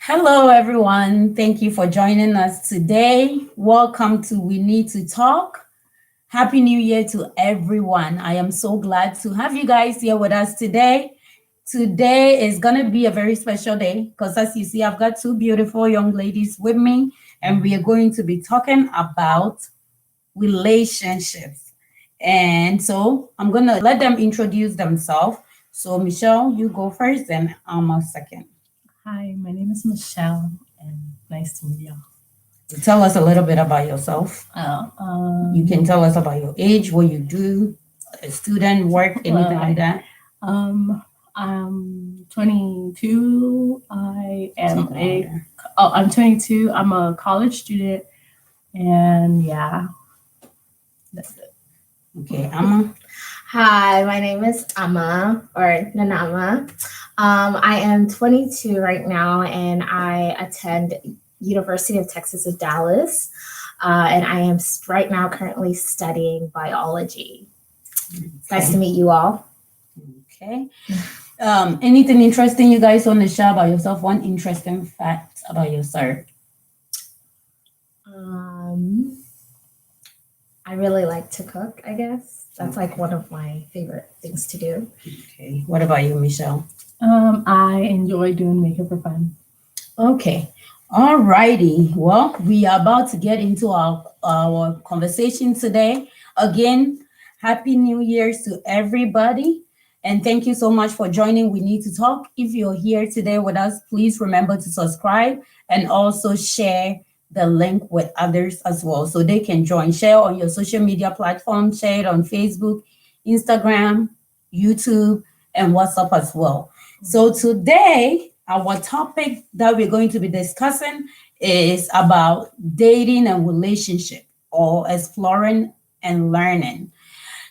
Hello, everyone. Thank you for joining us today. Welcome to We Need to Talk. Happy New Year to everyone. I am so glad to have you guys here with us today. Today is going to be a very special day because, as you see, I've got two beautiful young ladies with me, and we are going to be talking about relationships. And so I'm going to let them introduce themselves. So, Michelle, you go first, and Alma second. Hi, my name is Michelle, and nice to meet y'all. Tell us a little bit about yourself. You can tell us about your age, what you do, a student, work, anything like that. I'm 22. Something I'm 22. I'm a college student, and yeah, that's it. Okay, Amma. Hi, my name is Amma or Nanama. I am 22 right now, and I attend University of Texas at Dallas, and I am right now currently studying biology. Nice to meet you all. Okay. Anything interesting you guys want to share about yourself? One interesting fact about yourself. I really like to cook, I guess. That's like one of my favorite things to do. Okay. What about you, Michelle? I enjoy doing makeup for fun. Okay. All righty. Well, we are about to get into our conversation today. Again, Happy New Year's to everybody. And thank you so much for joining We Need to Talk. If you're here today with us, please remember to subscribe and also share the link with others as well so they can join. Share on your social media platforms, share it on Facebook, Instagram, YouTube, and WhatsApp as well. So today, our topic that we're going to be discussing is about dating and relationship, or exploring and learning.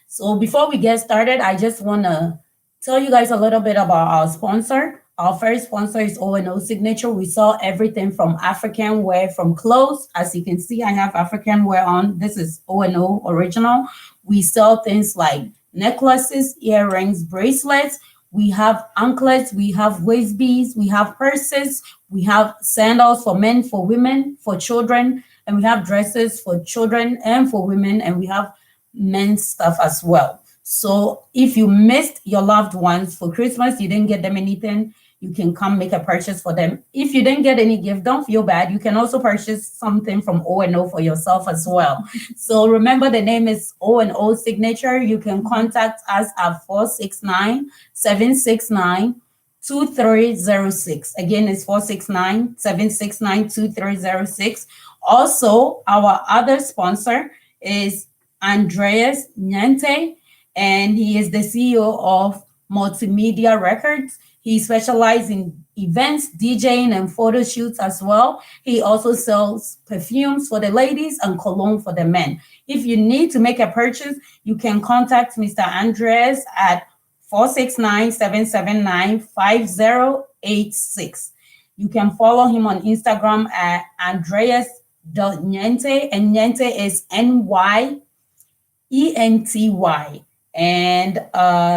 So before we get started, I just want to tell you guys a little bit about our sponsor. Our first sponsor is O&O Signature. We sell everything from African wear, from clothes. As you can see, I have African wear on. This is O&O original. We sell things like necklaces, earrings, bracelets. We have anklets, we have waist beads, we have purses, we have sandals for men, for women, for children, and we have dresses for children and for women, and we have men's stuff as well. So if you missed your loved ones for Christmas, you didn't get them anything, you can come make a purchase for them. If you didn't get any gift, don't feel bad. You can also purchase something from O&O for yourself as well. So remember, the name is O&O Signature. You can contact us at 469-769-2306. Again, it's 469-769-2306. Also, our other sponsor is Andreas Nyante, and he is the CEO of Multimedia Records. He specializes in events, DJing, and photo shoots as well. He also sells perfumes for the ladies and cologne for the men. If you need to make a purchase, you can contact Mr. Andres at 469-779-5086. You can follow him on Instagram at andreas.nyente, and Nyente is Nyenty. And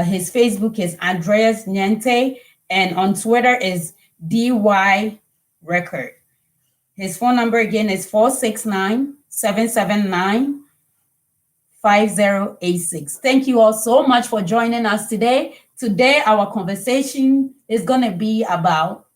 his Facebook is Andreas Nyente, and on Twitter is DY Record. His phone number again is 469-779-5086. Thank you all so much for joining us today. Today, our conversation is going to be about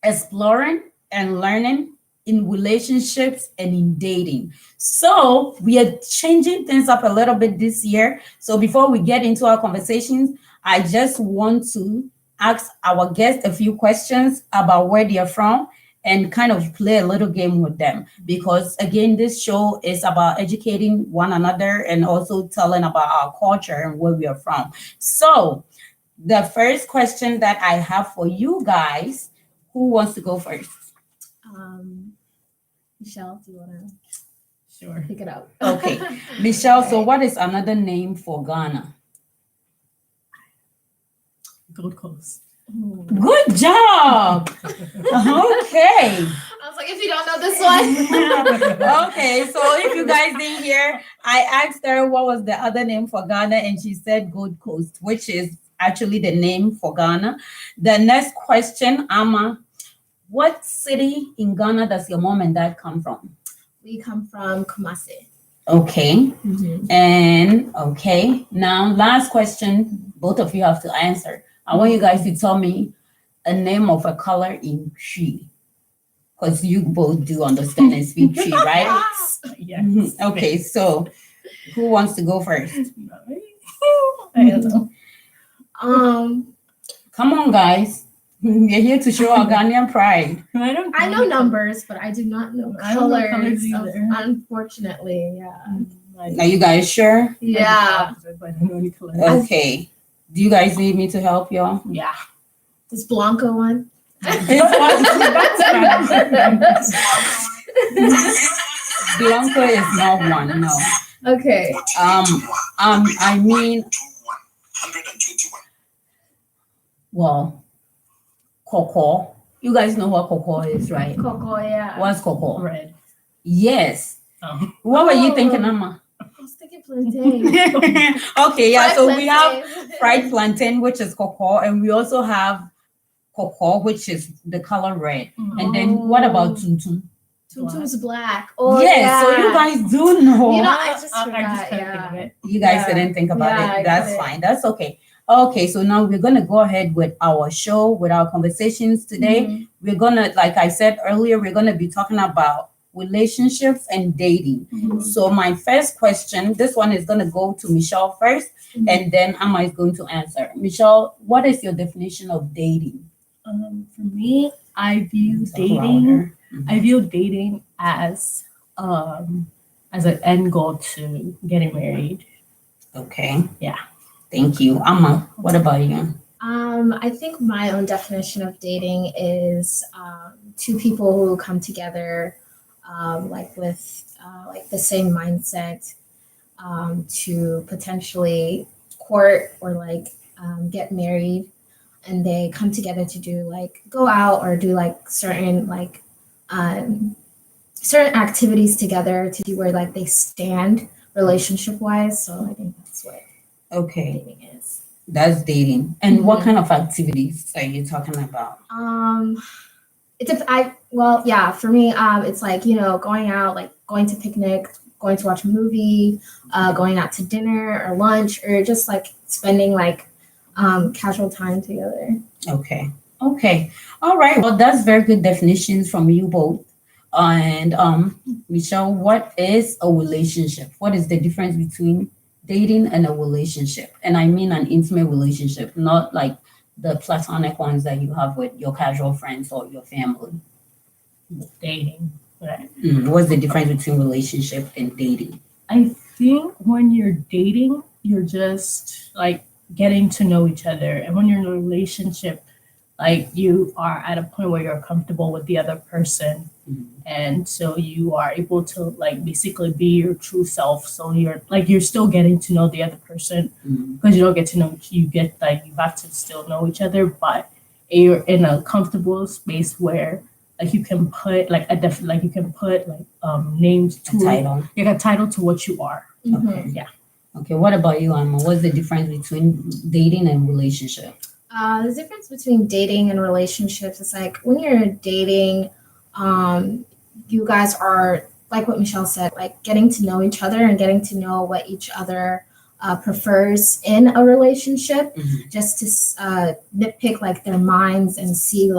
exploring and learning in relationships and in dating. So we are changing things up a little bit this year. So before we get into our conversations, I just want to ask our guests a few questions about where they are from and kind of play a little game with them. Because again, this show is about educating one another and also telling about our culture and where we are from. So the first question that I have for you guys, who wants to go first? Michelle, do you want to Sure. pick it up? Okay. Michelle, so what is another name for Ghana? Gold Coast. Good job. Okay. I was like, if you don't know this one. Okay, so if you guys didn't hear, I asked her what was the other name for Ghana, and she said Gold Coast, which is actually the name for Ghana. The next question, Amma, What city in Ghana does your mom and dad come from? We come from Kumasi. Okay. And okay, now last question, both of you have to answer. I want you guys to tell me a name of a color in tree, because you both do understand and speak tree, right? Yes. Mhm. Okay, so who wants to go first? I don't know. Come on, guys. We're here to show our Ghanaian pride. I know numbers, but I do not know I don't know colors. colors either. Unfortunately, yeah. Are you guys sure? Yeah. But I don't know any colors. Okay. Do you guys need me to help y'all? Yeah. This Blanco one. Blanco is not one, no. Okay. I mean, well, cocoa. You guys know what cocoa is, right? Coco, yeah. What's cocoa? Red. Yes. Oh. What were you thinking, Amma? I was thinking plantain. Okay, yeah. Fried So we have plantain. fried plantain, which is cocoa, and we also have cocoa, which is the color red. And then what about tuntum? Tuntum's black. Oh, Yes, yeah. so you guys do know. You know, I just I forgot, couldn't yeah. think of it. You guys Yeah. didn't think about Yeah, I it. That's couldn't. fine. That's okay. Okay, so now we're gonna go ahead with our show, with our conversations today. Mhm. We're gonna, like I said earlier, we're gonna be talking about relationships and dating. Mhm. So my first question, this one is gonna go to Michelle first, Mhm. and then Amma is going to answer. Michelle, what is your definition of dating? For me, I view dating. Louder. I view dating as an end goal to getting married. Okay. Yeah. Thank you. Amma, what about you? I think my own definition of dating is two people who come together, with the same mindset, to potentially court or get married, and they come together to do go out or do certain activities together to see where they stand relationship wise. So I think that's what Okay, dating is. that's dating. And what Mhm. kind of activities are you talking about? For me, it's going out, going to picnic, going to watch a movie, going out to dinner or lunch, or just spending casual time together. Okay. Okay. All right. Well, that's very good definitions from you both. And Michelle, what is a relationship? What is the difference between dating and a relationship? And I mean an intimate relationship, not like the platonic ones that you have with your casual friends or your family. Dating. Right. What's the difference between relationship and dating? I think when you're dating, you're just getting to know each other. And when you're in a relationship, you are at a point where you're comfortable with the other person. And so you are able to basically be your true self. So you're still getting to know the other person, because you don't get to know, you have to still know each other, but you're in a comfortable space where you can put names to A title. a title to what you are. Okay. Yeah. Okay. What about you, Amma? What's the difference between dating and relationship? The difference between dating and relationships is when you're dating, you guys are like what Michelle said, getting to know each other and getting to know what each other prefers in a relationship, just to nitpick their minds and see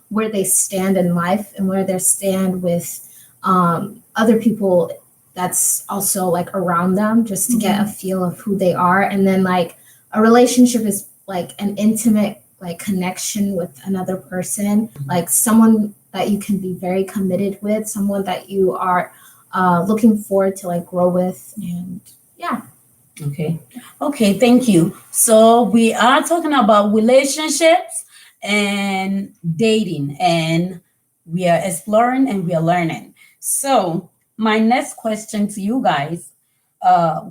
where they stand in life and where they stand with other people that's also like around them, just to get a feel of who they are. And then like a relationship is like an intimate like connection with another person, like someone that you can be very committed with, someone that you are looking forward to like grow with. And yeah. Okay, thank you. So we are talking about relationships and dating, and we are exploring and we are learning. So my next question to you guys,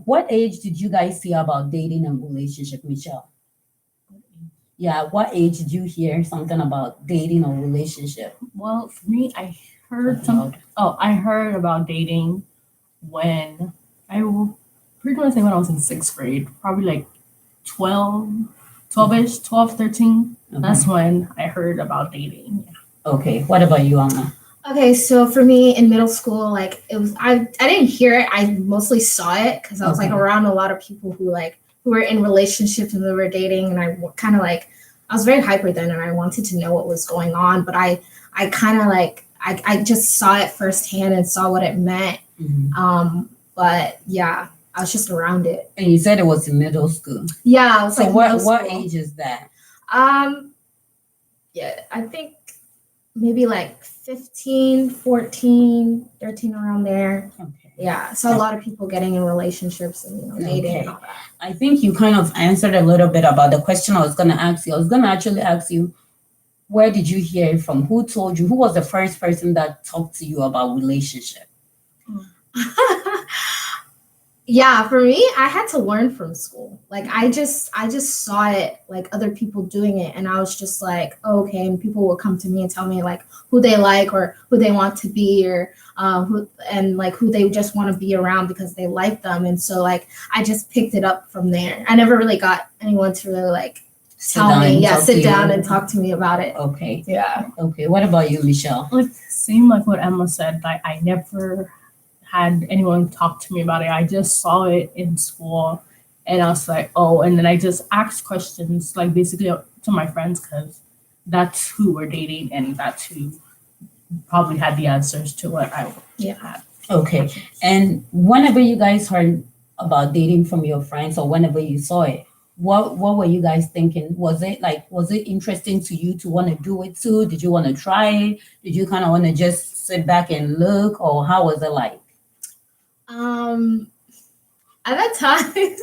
what age did you guys hear about dating and relationship, Michelle? Yeah, what age did you hear something about dating or relationship? Well, for me, I heard I heard about dating when I will pretty much say when I was in sixth grade, probably like 12-ish, 12, 13. That's when I heard about dating. Okay, what about you, Anna? Okay, so for me in middle school, like it was, I didn't hear it. I mostly saw it because I was like Okay. around a lot of people who were in relationships and they were dating, and I kind of like I was very hyper then, and I wanted to know what was going on, but I kind of like I just saw it firsthand and saw what it meant. Mhm. But yeah, I was just around it. And you said it was in middle school. Yeah, I was So like what middle what school. age is that? Um, yeah, I think maybe like 15, 14, 13 around there. Okay. Yeah, so a lot of people getting in relationships and dating Okay. and all that. I think you kind of answered a little bit about the question I was going to ask you. I was going to actually ask you, where did you hear it from? Who told you? Who was the first person that talked to you about relationship? Yeah, for me, I had to learn from school. Like I just saw it like other people doing it, and I was just like, oh, okay. And people would come to me and tell me like who they like or who they want to be, or who they just want to be around because they like them. And so like I just picked it up from there. I never really got anyone to really like tell me, yeah, sit down and talk to me about it. Okay. Yeah. Okay. What about you, Michelle? Like same like what Emma said. Like I never had anyone talk to me about it. I just saw it in school, and I was like, oh. And then I just asked questions, like basically to my friends, because that's who we're dating, and that's who probably had the answers to what I had. Okay. And whenever you guys heard about dating from your friends or whenever you saw it, what were you guys thinking? Was it interesting to you to want to do it too? Did you want to try it? Did you kind of want to just sit back and look, or how was it like? At that time,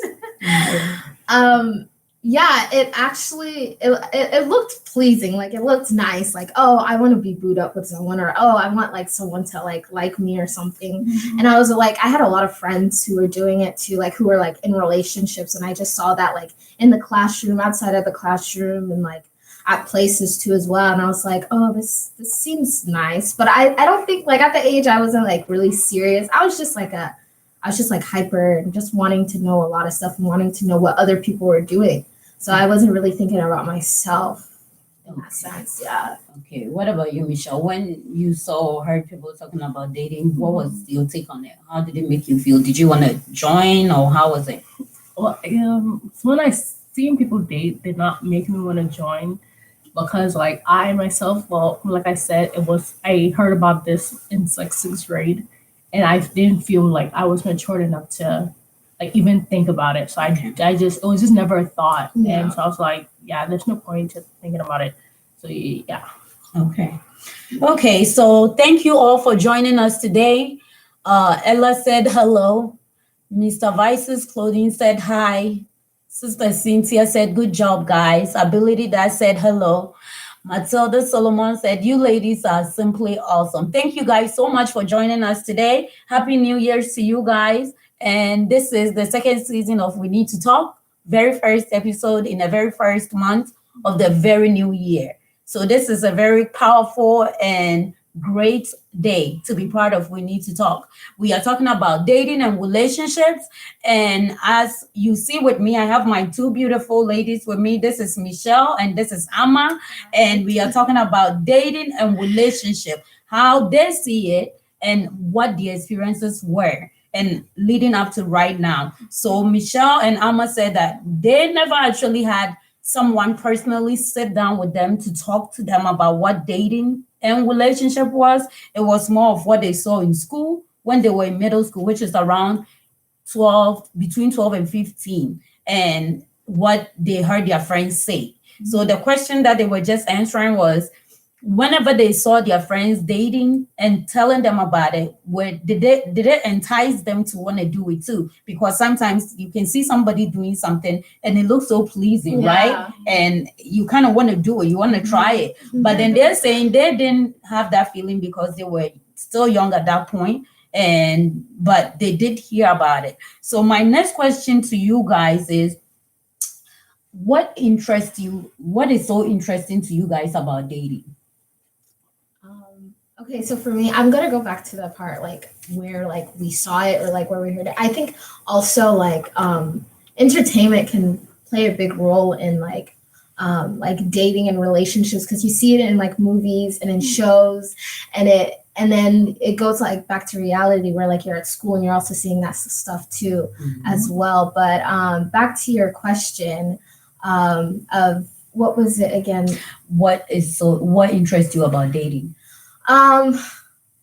yeah, it actually it looked pleasing. Like it looked nice. Like, oh, I want to be booed up with someone, or oh, I want like someone to like me or something. And I was like, I had a lot of friends who were doing it too, like who were like in relationships, and I just saw that like in the classroom, outside of the classroom, and like at places too as well. And I was like, oh, this seems nice. But I don't think like at the age I wasn't like really serious. I was just like hyper and just wanting to know a lot of stuff and wanting to know what other people were doing. So I wasn't really thinking about myself in that sense. Yeah. Okay. What about you, Michelle? When you saw or heard people talking about dating, what was your take on it? How did it make you feel? Did you want to join, or how was it? Well, so when I seen people date, did not make me want to join, because like I myself, well, like I said, I heard about this in like sixth grade, and I didn't feel like I was matured enough to like even think about it. So I just it was just never a thought, Yeah. and so I was like, yeah, there's no point to thinking about it. So yeah. Okay. Okay. So thank you all for joining us today. Ella said hello. Mr. Vice's clothing said hi. Sister Cynthia said, good job, guys. Ability that said hello. Matilda Solomon said, you ladies are simply awesome. Thank you guys so much for joining us today. Happy New Year's to you guys. And this is the second season of We Need to Talk, very first episode in the very first month of the very new year. So this is a very powerful and great day to be part of We Need to Talk. We are talking about dating and relationships. And as you see with me, I have my two beautiful ladies with me. This is Michelle and this is Amma. And we are talking about dating and relationship, how they see it and what the experiences were and leading up to right now. So Michelle and Amma said that they never actually had someone personally sit down with them to talk to them about what dating and relationship was. It was more of what they saw in school when they were in middle school, which is around between 12 and 15, and what they heard their friends say. So the question that they were just answering was, whenever they saw their friends dating and telling them about it, did it entice them to want to do it too? Because sometimes you can see somebody doing something and it looks so pleasing, right? And you kind of want to do it, you want to try it. But then they're saying they didn't have that feeling because they were still young at that point, but they did hear about it. So my next question to you guys is, what interests you? What is so interesting to you guys about dating? Okay, so for me, I'm gonna go back to the part like where like we saw it or like where we heard it. I think also like entertainment can play a big role in like like dating and relationships, because you see it in like movies and in shows, and then it goes like back to reality where like you're at school and you're also seeing that stuff too as well. But back to your question of what was it again? What interests you about dating?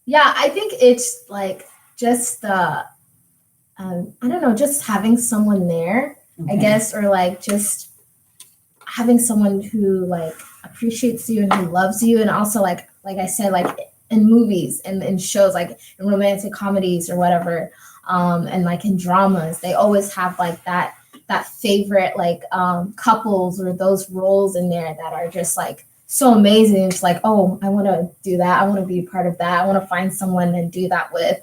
Yeah, I think it's like just the I don't know, just having someone there, I Okay. guess, or like just having someone who like appreciates you and who loves you, and also like I said, like in movies and in shows, like in romantic comedies or whatever, and like in dramas, they always have like that favorite like couples or those roles in there that are just like so amazing. It's like, oh, I want to do that. I want to be a part of that. I want to find someone and do that with.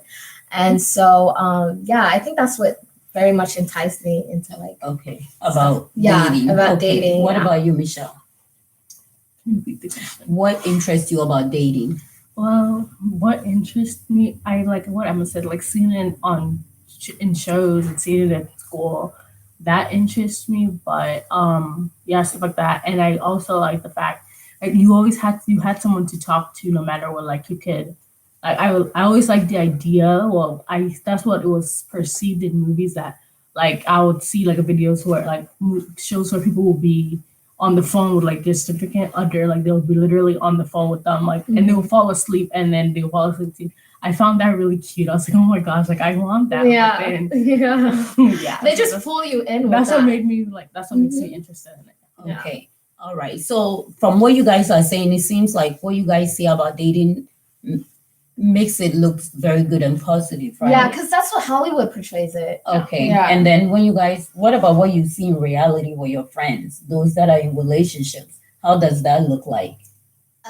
And so, yeah, I think that's what very much enticed me into like. Okay, about Yeah, dating. about Okay. dating, What yeah. about you, Michelle? Repeat the question. What interests you about dating? Well, what interests me, I like what Emma said, like seeing it in shows and seeing it at school, that interests me. But yeah, stuff like that. And I also like the fact like you had someone to talk to no matter what. Like you could, I always like the idea. Well, I that's what it was perceived in movies that like I would see like a videos where like shows where people will be on the phone with like their significant other, like they'll be literally on the phone with them, like, and they'll fall asleep and then they'll fall asleep too. I found that really cute. I was like, oh my gosh, like I want that. Yeah, But then, yeah. yeah. They so just that's, pull you in. that's with what that. made me like. That's what makes me interested in it. Yeah. Okay. All right. So from what you guys are saying, it seems like what you guys say about dating makes it look very good and positive, right? Yeah, because that's what Hollywood portrays it. Okay. Yeah. And then when you guys, what about what you see in reality with your friends, those that are in relationships? How does that look like?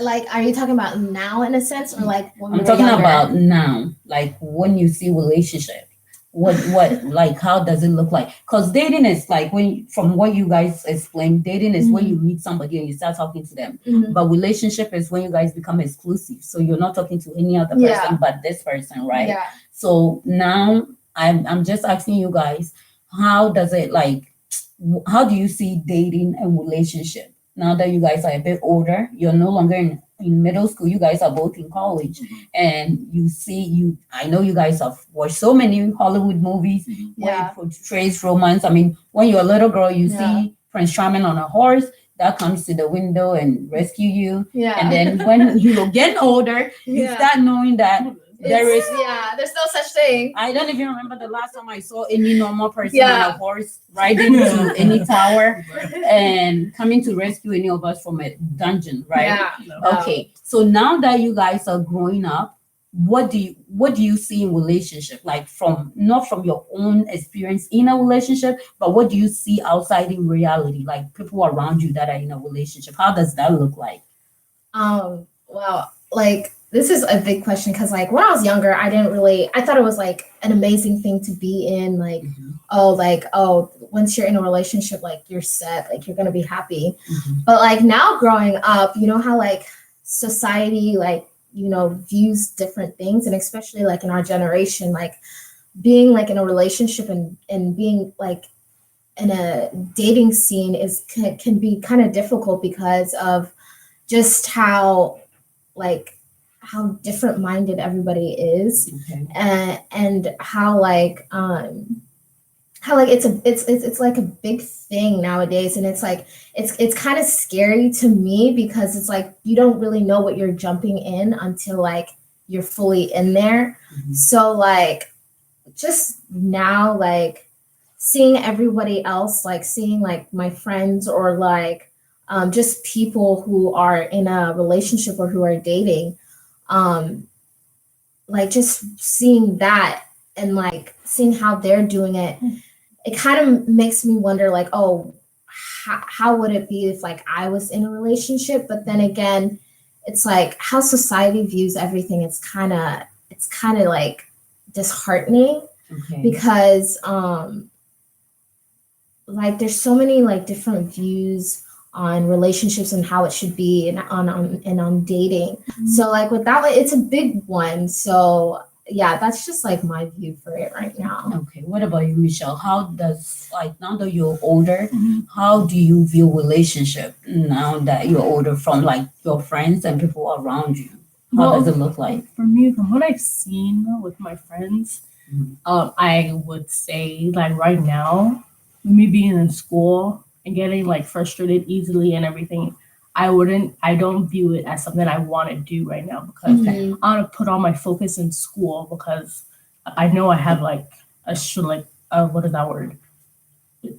Like, are you talking about now in a sense, or like when we I'm were talking younger? about now, like when you see relationship, what like how does it look like? Because dating is like when, from what you guys explained, dating is when you meet somebody and you start talking to them. Mhm. But relationship is when you guys become exclusive, so you're not talking to any other person Yeah. but this person, right? Yeah. So now I'm just asking you guys, how does it like? How do you see dating and relationship now that you guys are a bit older? You're no longer in middle school. You guys are both in college, and you see you. I know you guys have watched so many Hollywood movies where Yeah. it portrays romance. I mean, when you're a little girl, you Yeah. see Prince Charming on a horse that comes to the window and rescue you. Yeah. And then when you get older, you Yeah. start knowing that there is. There's no such thing. I don't even remember the last time I saw any normal person Yeah. on a horse riding to any tower and coming to rescue any of us from a dungeon, right? Yeah. Okay. So now that you guys are growing up, what do you see in relationship? Like from not from your own experience in a relationship, but what do you see outside in reality? Like people around you that are in a relationship. How does that look like? Well, like this is a big question because like when I was younger, I thought it was like an amazing thing to be in, like, once you're in a relationship, like you're set, like you're gonna be happy. But like now growing up, you know how like society like, you know, views different things, and especially like in our generation, like being like in a relationship and being like in a dating scene can be kind of difficult because of just how different minded everybody is, Okay. and how like it's like a big thing nowadays, and it's like it's kind of scary to me because it's like you don't really know what you're jumping in until like you're fully in there. Mhm. So like just now, like seeing everybody else, like seeing like my friends or like just people who are in a relationship or who are dating, like just seeing that and like seeing how they're doing it, it kind of makes me wonder like, oh, how would it be if like I was in a relationship? But then again, it's like how society views everything. It's kind of like disheartening Okay. because like there's so many like different views on relationships and how it should be and on dating. So like with that one, it's a big one. So yeah, that's just like my view for it right now. Okay, what about you, Michelle? How does, like, now that you're older, Mhm. how do you view relationship now that you're older from like your friends and people around you? How does it look like? For me, from what I've seen with my friends, Mhm. I would say like right now, me being in school and getting like frustrated easily and everything, I don't view it as something I want to do right now because Mhm. I want to put all my focus in school because I know I have like what is that word?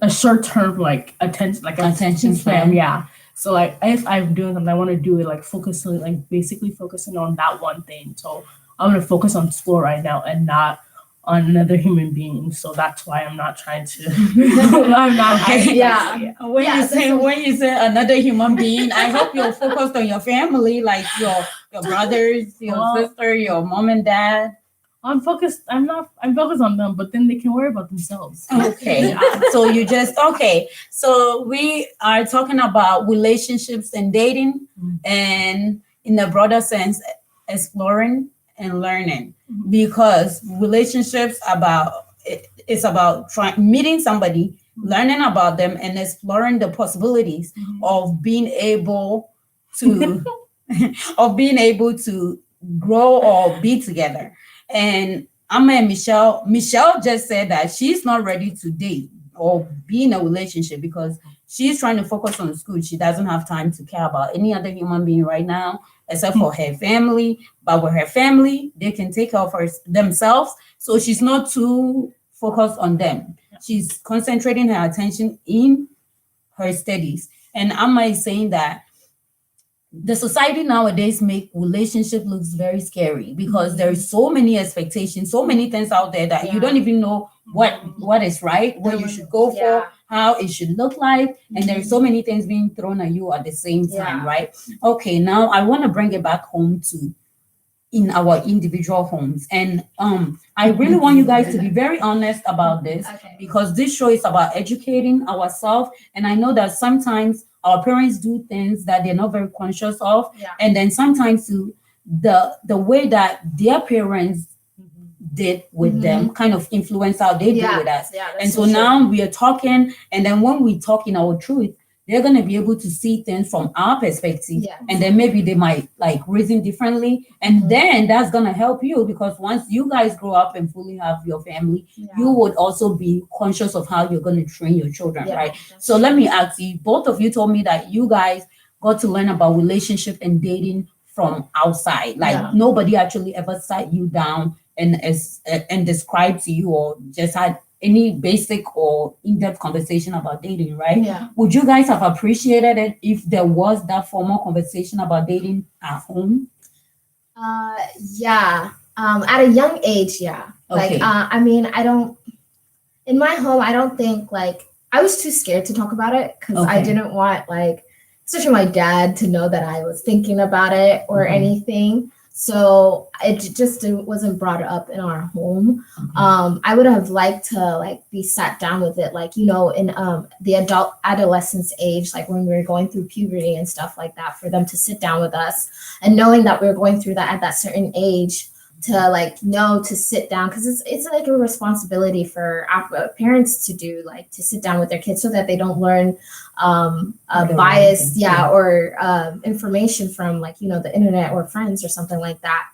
A short term like Attention span. yeah. So like if I'm doing something, I want to do it like focusing like basically focusing on that one thing. So I'm gonna focus on school right now and not on another human being. So that's why I'm not trying to. I'm not. Okay. Yeah. When Yeah, you say so- when you say another human being, I hope you're focused on your family, like your brothers, your Well- sister, your mom and dad. I'm focused. I'm not. I'm focused on them, but then they can worry about themselves. Okay. Yeah. So you just okay. So we are talking about relationships and dating, Mhm. and in a broader sense, exploring and learning, Mhm. because relationships it's about trying meeting somebody, learning about them, and exploring the possibilities Mhm. of being able to of being able to grow or be together. And Amma and Michelle just said that she's not ready to date or be in a relationship because she's trying to focus on school. She doesn't have time to care about any other human being right now except for her family. But with her family, they can take care of themselves. So she's not too focused on them. She's concentrating her attention in her studies. And Amma is saying that the society nowadays make relationship looks very scary because there's so many expectations, so many things out there that you Yeah. don't even know what is right, what you should go for, Yeah. how it should look like, and there's so many things being thrown at you at the same time, Yeah. right? Okay, now I want to bring it back home to in our individual homes, and I really want you guys to be very honest about this Okay. because this show is about educating ourselves, and I know that sometimes our parents do things that they're not very conscious of, Yeah. and then sometimes too, the way that their parents did with them kind of influence how they do with us. Yeah. And so now we are talking, and then when we talk in our truth, they're going to be able to see things from our perspective, Yeah. and then maybe they might like reason differently, and Mhm. then that's going to help you because once you guys grow up and fully have your family, you would also be conscious of how you're going to train your children, right? So let me ask you, both of you told me that you guys got to learn about relationship and dating from outside. Like Yeah. nobody actually ever sat you down and described to you or just had any basic or in-depth conversation about dating, right? Yeah. Would you guys have appreciated it if there was that formal conversation about dating at home? Yeah. At a young age, yeah. Okay. Like, I mean, in my home, I don't think like I was too scared to talk about it because I Okay. didn't want like, especially my dad to know that I was thinking about it or Mhm. anything. So it just wasn't brought up in our home. Okay. I would have liked to like be sat down with it, like, you know, in the adolescence age, like when we were going through puberty and stuff like that, for them to sit down with us and knowing that we were going through that at that certain age to like know to sit down because it's like a responsibility for our parents to do, like to sit down with their kids so that they don't learn The bias, wrong thing, yeah, yeah. or information from like, you know, the internet or friends or something like that.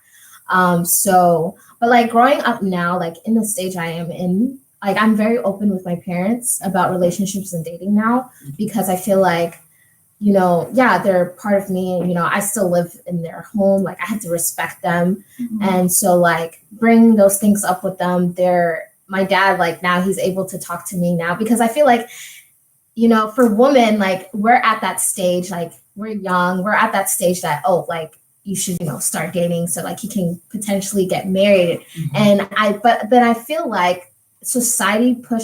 So but like growing up now, like in the stage I am in, like I'm very open with my parents about relationships and dating now because I feel like, you know, yeah, they're part of me and, you know, I still live in their home. Like I had to respect them. And so like bring those things up with them. My dad, like now he's able to talk to me now because I feel like, you know, for women, like we're at that stage, like we're young, we're at that stage that, oh, like you should, you know, start dating so like you can potentially get married. Mhm. But then I feel like society put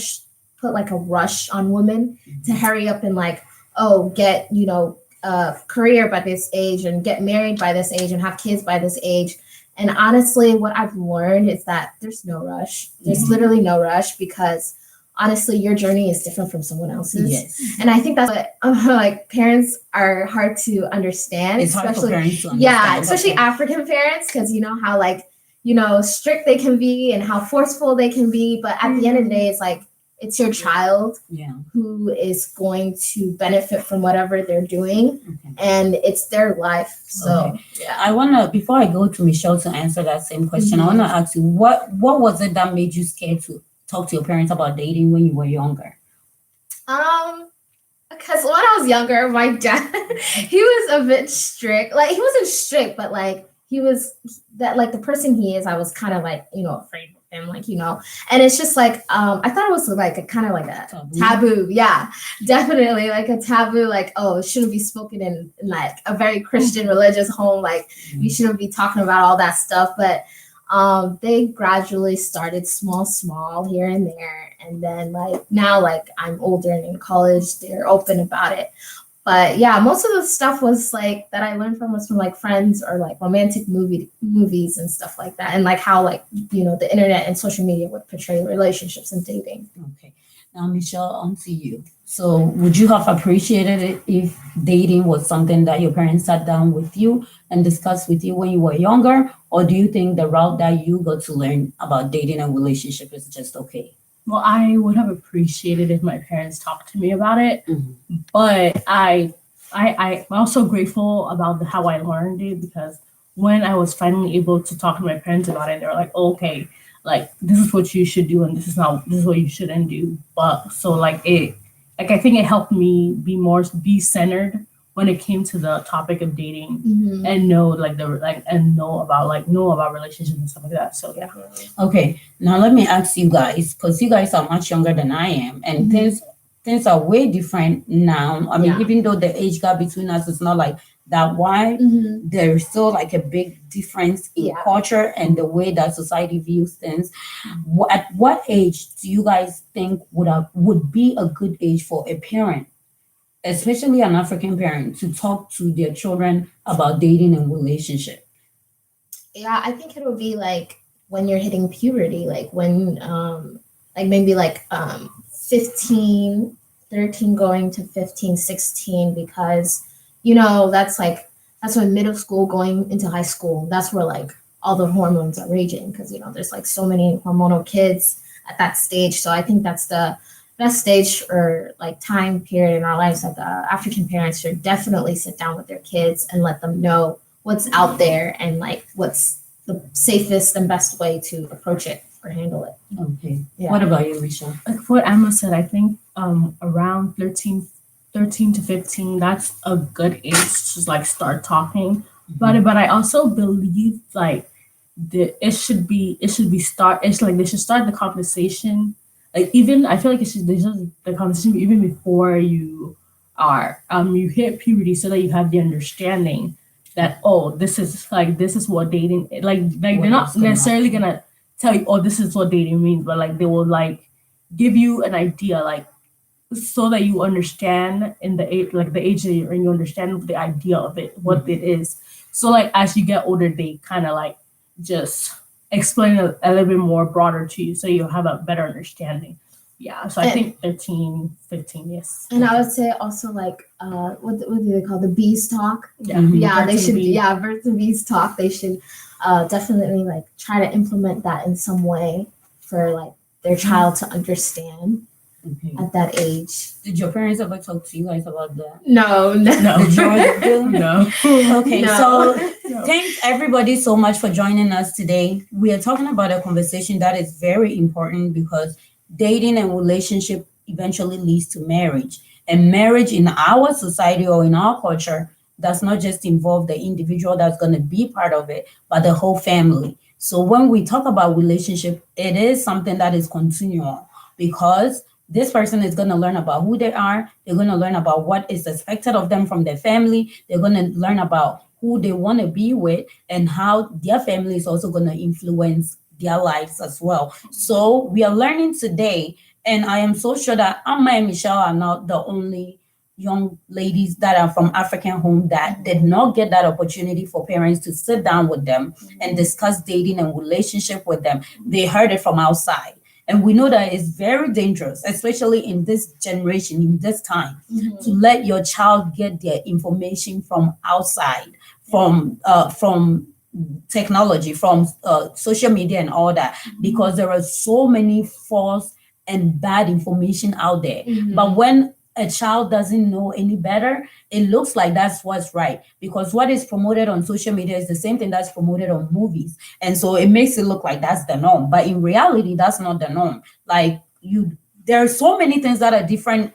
like a rush on women to hurry up and like, oh, get, you know, a career by this age and get married by this age and have kids by this age. And honestly, what I've learned is that there's no rush. There's Yeah. literally no rush because honestly, your journey is different from someone else's. Yes. And I think that's what like parents are hard to understand, It's hard for especially parents to understand. yeah, especially Okay. African parents, because you know how like, strict they can be and how forceful they can be. But at the end of the day, it's like, it's your child Yeah. who is going to benefit from whatever they're doing, Okay. and it's their life. So, Okay. yeah. I wanna, before I go to Michelle to answer that same question, I wanna ask you, what was it that made you scared to talk to your parents about dating when you were younger? Because when I was younger, my dad, he was a bit strict. Like, he wasn't strict, but like, he was that, like, the person he is, I was kind of like, afraid of him, like, and it's just like, I thought it was like a kind of like a taboo. Yeah, definitely like a taboo. Like, oh, it shouldn't be spoken in like a very Christian religious home. Like, we shouldn't be talking about all that stuff. But they gradually started small here and there. And then like now, like I'm older and in college, they're open about it. But yeah, most of the stuff was like that I learned from was from like friends or like romantic movies and stuff like that. And like how like, the internet and social media would portray relationships and dating. Okay. Now, Michelle, on to you. So would you have appreciated it if dating was something that your parents sat down with you and discussed with you when you were younger? Or do you think the route that you got to learn about dating and relationship is just okay? Well, I would have appreciated if my parents talked to me about it, Mhm. but I'm also grateful about how I learned it, because when I was finally able to talk to my parents about it, they were like, oh, okay, like this is what you should do and this is what you shouldn't do. But so like I think it helped me be centered when it came to the topic of dating and know about relationships and stuff like that. So yeah. Okay, now let me ask you guys, because you guys are much younger than I am, and things are way different now. I mean, Yeah. even though the age gap between us is not like that wide, there's still like a big difference in Yeah. culture and the way that society views things. At what age do you guys think would be a good age for a parent, especially an African parent, to talk to their children about dating and relationship? Yeah, I think it would be like when you're hitting puberty, like when like maybe like 15, 13 going to 15, 16, because that's when middle school going into high school, that's where like all the hormones are raging, because there's like so many hormonal kids at that stage. So I think that's the best stage or like time period in our lives that the African parents should definitely sit down with their kids and let them know what's out there and like what's the safest and best way to approach it or handle it. Okay. Yeah. What about you, Michelle? Like what Emma said, I think around 13 to 15, that's a good age to like start talking about it. But I also believe like they should start the conversation. Like even I feel like they should the conversation even before you hit puberty, so that you have the understanding that this is what dating they're not necessarily gonna tell you, oh, this is what dating means, but like they will like give you an idea, like so that you understand in the age that you're in, you understand the idea of it, what it is. So like as you get older, they kind of like just explain a little bit more broader to you, so you have a better understanding. Yeah, so I think 13, 15, yes. And I would say also like what do they call the bees talk? Yeah, Yeah, they birds and should. bees. Yeah, birds and bees talk. They should definitely like try to implement that in some way for like their child to understand Okay. at that age. Did your parents ever talk to you guys about that? No, No. Did yours do? No. Okay, No. so thanks everybody so much for joining us today. We are talking about a conversation that is very important, because dating and relationship eventually leads to marriage. And marriage in our society or in our culture does not just involve the individual that's going to be part of it, but the whole family. So when we talk about relationship, it is something that is continual, because this person is going to learn about who they are. They're going to learn about what is expected of them from their family. They're going to learn about who they want to be with and how their family is also going to influence their lives as well. So we are learning today, and I am so sure that Amma and Michelle are not the only young ladies that are from African home that did not get that opportunity for parents to sit down with them and discuss dating and relationship with them. They heard it from outside. And we know that it's very dangerous, especially in this generation, in this time, to let your child get their information from outside, from technology, from social media and all that, because there are so many false and bad information out there. But when a child doesn't know any better, it looks like that's what's right, because what is promoted on social media is the same thing that's promoted on movies. And so it makes it look like that's the norm. But in reality, that's not the norm. Like there are so many things that are different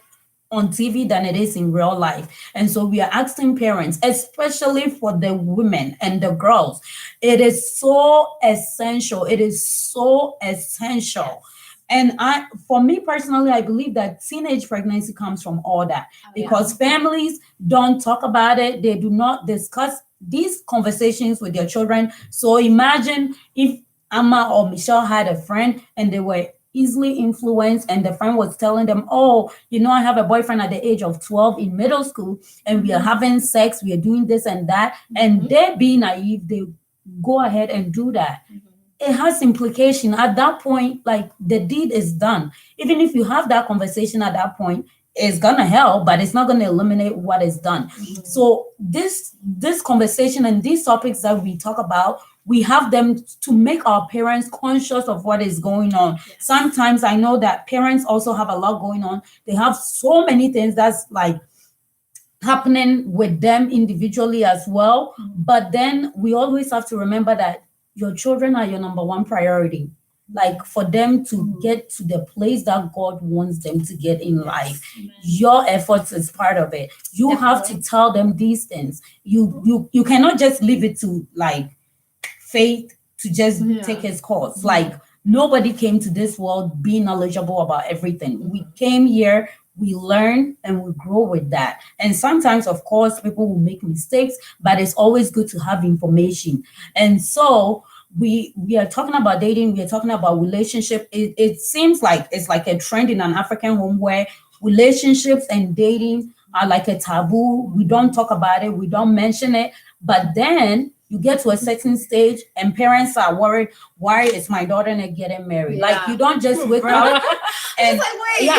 on TV than it is in real life. And so we are asking parents, especially for the women and the girls, it is so essential. It is so essential. And for me personally, I believe that teenage pregnancy comes from all that, because families don't talk about it. They do not discuss these conversations with their children. So imagine if Amma or Michelle had a friend and they were easily influenced, and the friend was telling them, oh, I have a boyfriend at the age of 12 in middle school, and we are having sex, we are doing this and that, and they being naive, they go ahead and do that. It has implication at that point. Like, the deed is done. Even if you have that conversation at that point, it's gonna help, but it's not gonna eliminate what is done. So this conversation and these topics that we talk about, we have them to make our parents conscious of what is going on. Sometimes I know that parents also have a lot going on. They have so many things that's like happening with them individually as well. But then we always have to remember that your children are your number one priority. Like, for them to get to the place that God wants them to get in life, your efforts is part of it. You have to tell them these things. You cannot just leave it to like faith to just take his course. Like, nobody came to this world being knowledgeable about everything. We came here, we learn, and we grow with that. And sometimes, of course, people will make mistakes, but it's always good to have information. And so we are talking about dating, we are talking about relationship. It seems like it's like a trend in an African home where relationships and dating are like a taboo. We don't talk about it, we don't mention it. But then you get to a certain stage and parents are worried, why is my daughter not getting married? Like, you don't just wake up and like, wait.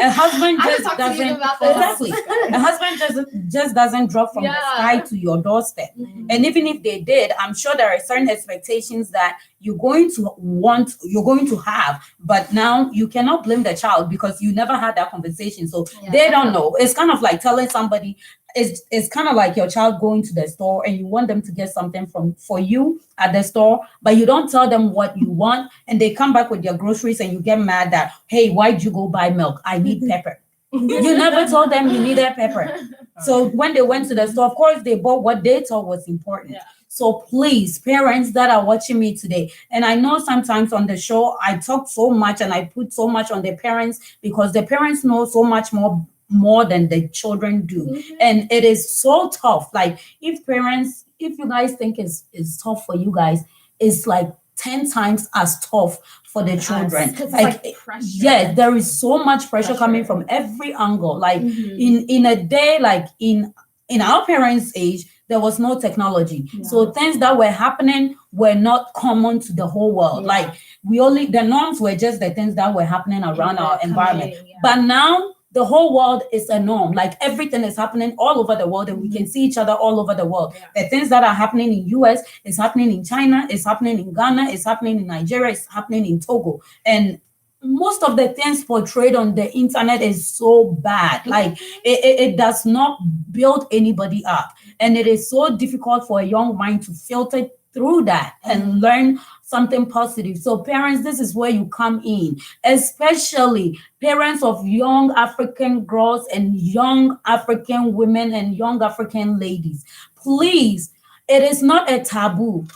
a husband I just talked to you doesn't about this. exactly. A husband just doesn't drop from the sky to your doorstep. And even if they did, I'm sure there are certain expectations that you're going to have, but now you cannot blame the child because you never had that conversation. So they don't know. It's kind of like telling somebody, it's kind of like your child going to the store and you want them to get something for you at the store, but you don't tell them what you want, and they come back with their groceries and you get mad that, hey, why'd you go buy milk? I need pepper. You never told them you needed pepper. So when they went to the store, of course, they bought what they thought was important. So please, parents that are watching me today, and I know sometimes on the show, I talk so much and I put so much on the parents because the parents know so much more than the children do. And it is so tough. Like, if you guys think it's tough for you guys, it's like 10 times as tough for the children. Like, yeah, there is so much pressure coming from every angle. Like, in a day, like in our parents' age, there was no technology. So things that were happening were not common to the whole world. Like, the norms were just the things that were happening around our environment. But now the whole world is a norm. Like, everything is happening all over the world, and we can see each other all over the world. The things that are happening in US is happening in China, it's happening in Ghana, it's happening in Nigeria, it's happening in Togo. And most of the things portrayed on the internet is so bad. Like, it does not build anybody up. And it is so difficult for a young mind to filter through that and learn something positive. So parents, this is where you come in, especially parents of young African girls and young African women and young African ladies. Please, it is not a taboo.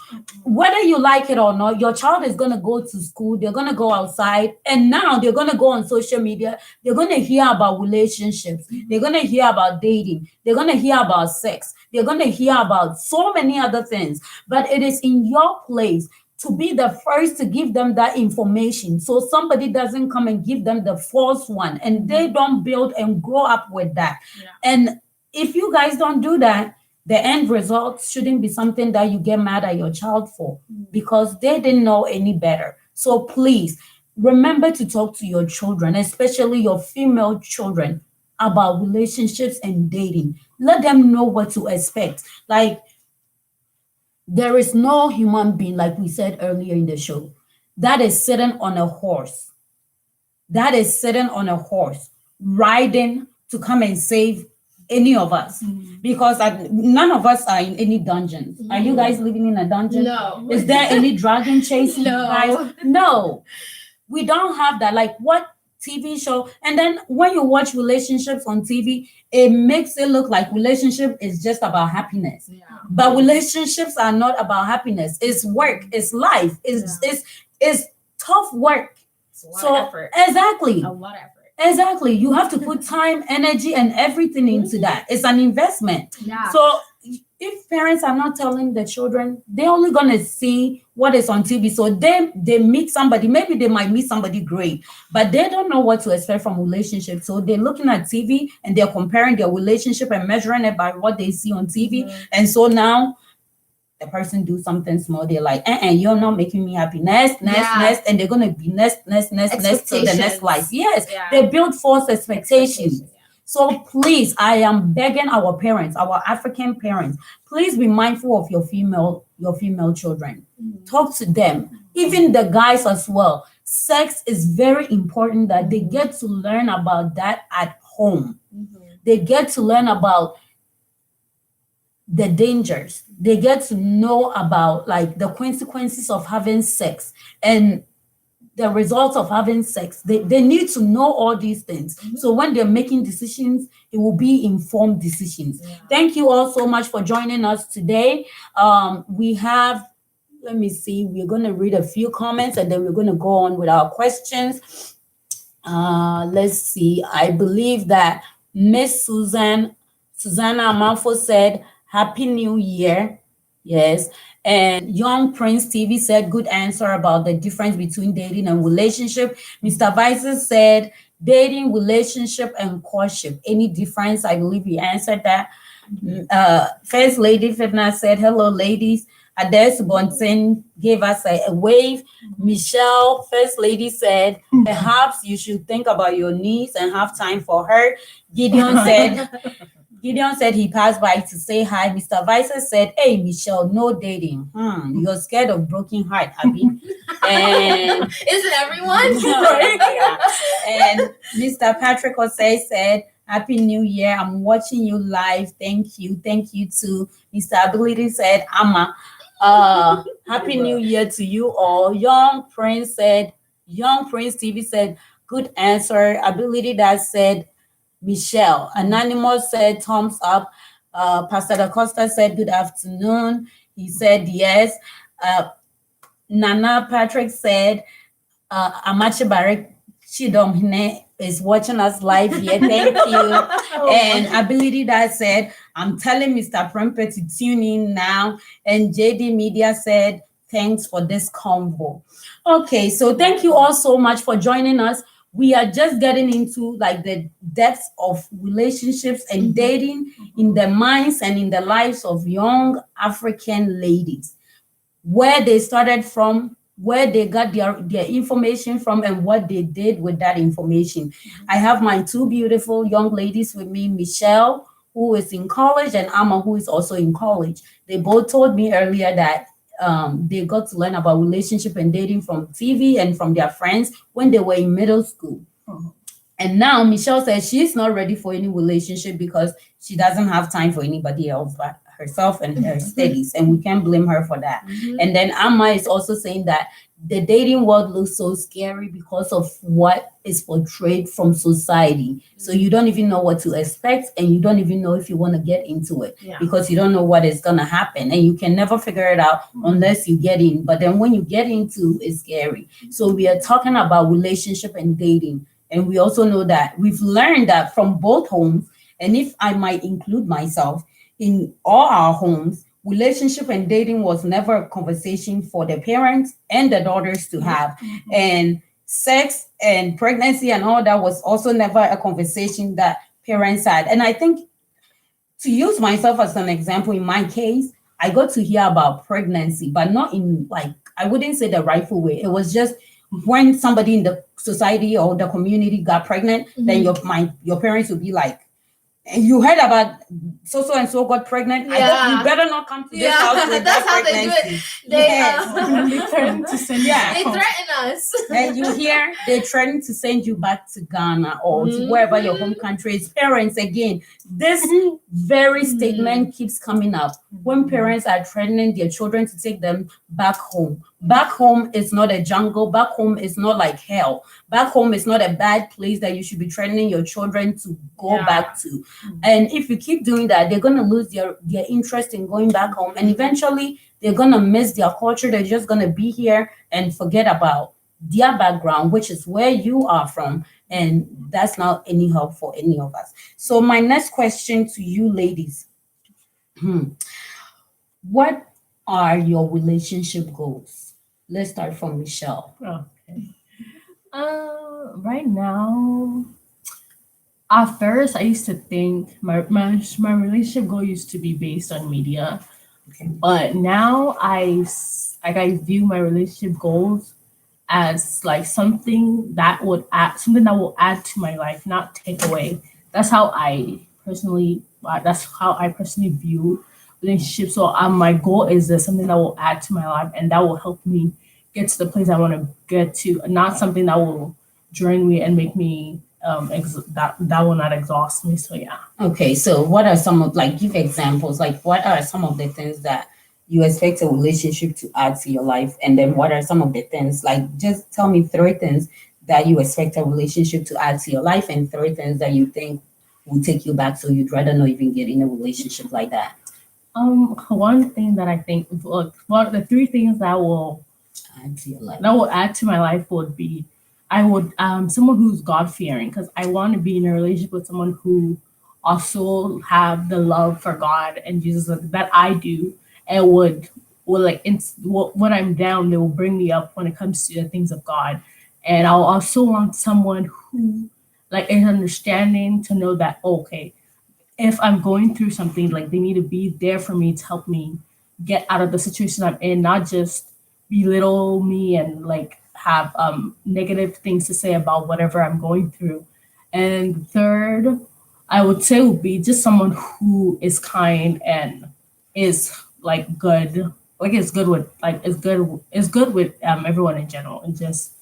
Whether you like it or not, your child is going to go to school, they're going to go outside, and now they're going to go on social media. They're going to hear about relationships. They're going to hear about dating. They're going to hear about sex. They're going to hear about so many other things. But it is in your place to be the first to give them that information, so somebody doesn't come and give them the false one and they don't build and grow up with that. And if you guys don't do that, the end result shouldn't be something that you get mad at your child for because they didn't know any better. So please remember to talk to your children, especially your female children, about relationships and dating. Let them know what to expect. Like, There is no human being, like we said earlier in the show, that is sitting on a horse, riding to come and save any of us. Because none of us are in any dungeons. Are you guys living in a dungeon? No. Is there any dragon chasing you No. guys? No. We don't have that. Like what TV show? And then when you watch relationships on TV, it makes it look like relationship is just about happiness. Yeah. But relationships are not about happiness. It's work. It's life. It's tough work. It's a lot So of effort. exactly. A lot of effort. Exactly. You have to put time, energy, and everything into that. It's an investment. Yeah. So if parents are not telling the children, they're only gonna see what is on TV. So they meet somebody, maybe they might meet somebody great, but they don't know what to expect from relationships. So they're looking at TV and they're comparing their relationship and measuring it by what they see on TV. And so now the person do something small, they're like, you're not making me happy. Next, and they're gonna be next till the next life. Yes, Yeah. they build false expectations. So please, I am begging our parents, our African parents, please be mindful of your female children. Talk to them, even the guys as well. Sex is very important that they get to learn about that at home. They get to learn about the dangers. They get to know about like the consequences of having sex and the results of having sex. They need to know all these things. So when they're making decisions, it will be informed decisions. Yeah. Thank you all so much for joining us today. We have, let me see, we're going to read a few comments and then we're going to go on with our questions. Let's see. I believe that Miss Susanna Amalfo said, Happy New Year. Yes. And Young Prince TV said, good answer about the difference between dating and relationship. Mr. Vices said, dating, relationship, and courtship. Any difference? I believe you answered that. First Lady Fitna said, hello, ladies. Ades Bonson gave us a wave. Michelle, First Lady, said, perhaps you should think about your niece and have time for her. Gideon said he passed by to say hi. Mr. Vices said, hey, Michelle, no dating. You're scared of broken heart, Abby. And Isn't everyone? yeah. And Mr. Patrick Osei said, Happy New Year. I'm watching you live. Thank you. Thank you too. Mr. Ability said, Amma. Happy New Year to you all. Young Prince TV said, good answer. Ability that said, Michelle. Anonymous said, thumbs up. Pastor Da Costa said, good afternoon. He said, yes. Nana Patrick said, Amache Barek Chidomhine is watching us live here. Thank you. And Ability that said, I'm telling Mr. Prempe to tune in now. And JD Media said, thanks for this convo. Okay, so thank you all so much for joining us. We are just getting into like the depths of relationships and dating in the minds and in the lives of young African ladies, where they started from, where they got their information from, and what they did with that information. I have my two beautiful young ladies with me, Michelle, who is in college, and Amma, who is also in college. They both told me earlier that they got to learn about relationship and dating from TV and from their friends when they were in middle school. And now Michelle says she's not ready for any relationship because she doesn't have time for anybody else but herself and her studies, and we can't blame her for that. And then Amma is also saying that the dating world looks so scary because of what is portrayed from society. So you don't even know what to expect, and you don't even know if you want to get into it because you don't know what is going to happen, and you can never figure it out unless you get in. But then when you get into, it's scary. So we are talking about relationship and dating, and we also know that we've learned that from both homes, and if I might include myself, in all our homes, relationship and dating was never a conversation for the parents and the daughters to have. And sex and pregnancy and all that was also never a conversation that parents had. And I think, to use myself as an example, in my case, I got to hear about pregnancy, but not in like, I wouldn't say the rightful way. It was just when somebody in the society or the community got pregnant, then your parents would be like, And you heard about so and so got pregnant. I hope Yeah. you better not come to this Yeah, house with that's that how they do it. pregnancy. They, Yes. And they threaten to send you Yeah. back they home. threaten us. And you hear they're trying to send you back to Ghana or to wherever your home country is. Parents, again, this very statement keeps coming up. When parents are threatening their children to take them back home is not a jungle. Back home is not like hell. Back home is not a bad place that you should be threatening your children to go Yeah. back to. And if you keep doing that, they're going to lose their interest in going back home. And eventually, they're going to miss their culture. They're just going to be here and forget about their background, which is where you are from. And that's not any help for any of us. So my next question to you ladies, what are your relationship goals? Let's start from Michelle. Okay. Right now, at first, I used to think my relationship goal used to be based on media, Okay. but now I view my relationship goals as like something that will add to my life, not take away. That's how I personally view relationships. So my goal is that something that will add to my life and that will help me get to the place I want to get to, not something that will drain me and make me that will not exhaust me. So yeah. Okay, so what are some of, like, give examples, like what are some of the things that you expect a relationship to add to your life? And then what are some of the things, like, just tell me 3 things that you expect a relationship to add to your life and 3 things that you think will take you back, so you'd rather not even get in a relationship like that. One thing that I think, one of the 3 things that will Add to your life. add to my life would be, I would someone who's God fearing, because I want to be in a relationship with someone who also have the love for God and Jesus that I do, and would like when I'm down, they will bring me up when it comes to the things of God. And I'll also want someone who like is understanding to know that, okay, if I'm going through something, like they need to be there for me to help me get out of the situation I'm in, not just belittle me and like have negative things to say about whatever I'm going through. And third, I would say would be just someone who is kind and is like good, like is good with everyone in general, and just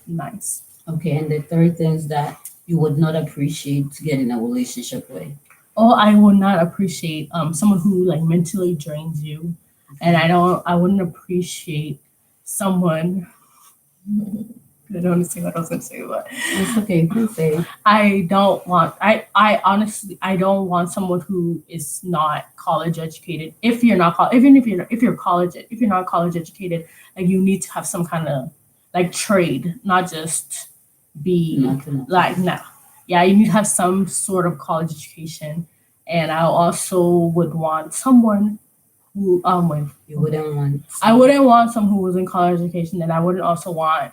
nice. Okay, and the 3 things that you would not appreciate to get in a relationship with. Oh, I would not appreciate someone who like mentally drains you, and I wouldn't appreciate someone. I don't understand what I was gonna say, but It's okay, you can say. I honestly I don't want someone who is not college educated. If you're not if you're not college educated, like you need to have some kind of like trade, not just be Nothing. like no. Yeah, you need to have some sort of college education. And I also would want someone who You wouldn't want. I wouldn't want someone who was in college education, and I wouldn't also want